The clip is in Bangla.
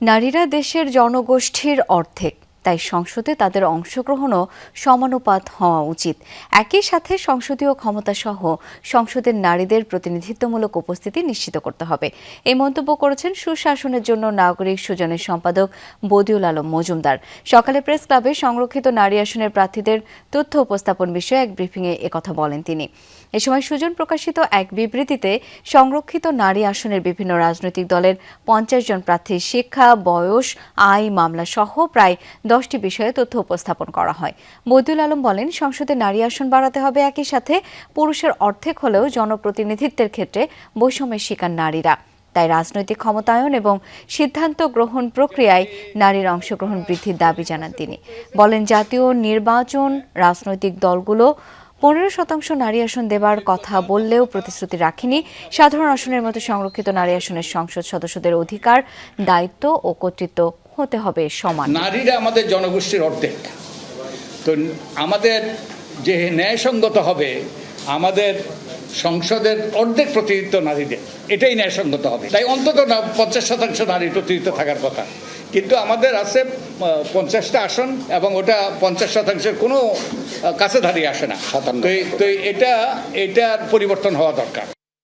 নারীরা দেশের জনগোষ্ঠীর অর্ধেক, তাই সংসদে তাদের অংশগ্রহণও সমানুপাত হওয়া উচিত। একই সাথে সংসদীয় ক্ষমতা সহ সংসদের নারীদের প্রতিনিধিত্বমূলক উপস্থিতি নিশ্চিত করতে হবে। এই মন্তব্য করেছেন সুশাসনের জন্য নাগরিক সুজনের সম্পাদক বদিউল আলম মজুমদার। সকালে প্রেস ক্লাবে সংরক্ষিত নারী আসনের প্রার্থীদের তথ্য উপস্থাপন বিষয়ে এক ব্রিফিংয়ে একথা বলেন তিনি। এ সময় সুজন প্রকাশিত এক বিবৃতিতে সংরক্ষিত নারী আসনের বিভিন্ন রাজনৈতিক দলের ৫০ জন প্রার্থীর শিক্ষা, বয়স, আয়, মামলা সহ প্রায় 10টি বিষয়ে তথ্য উপস্থাপন করা হয়। বদিউল আলম বলেন, সংসদে নারী আসন বাড়াতে হবে, একই সাথে পুরুষের অর্ধেক হলেও জনপ্রতিনিধিত্বের ক্ষেত্রে বৈষম্যের শিকার নারীরা। তাই রাজনৈতিক ক্ষমতায়ন এবং সিদ্ধান্ত গ্রহণ প্রক্রিয়ায় নারীর অংশগ্রহণ বৃদ্ধির দাবি জানান তিনি। বলেন, জাতীয় নির্বাচন রাজনৈতিক দলগুলো 15% নারী আসন দেবার কথা বললেও প্রতিশ্রুতি রাখেনি। সাধারণ আসনের মতো সংরক্ষিত নারী আসনের সংসদ সদস্যদের অধিকার, দায়িত্ব ও কর্তৃত্ব হতে হবে সমান। নারীরা আমাদের জনগোষ্ঠীর অর্ধেক, তো আমাদের যে ন্যায়সঙ্গত হবে, আমাদের সংসদের অর্ধেক প্রতিনিধিত্ব নারীদের, এটাই ন্যায়সঙ্গত হবে। তাই অন্তত 50% নারী প্রতিনিধিত্ব থাকার কথা, কিন্তু আমাদের আছে 50টা আসন এবং ওটা 50%-এর কোনো কাছে ধারিয়ে আসে না। তো এটার পরিবর্তন হওয়া দরকার।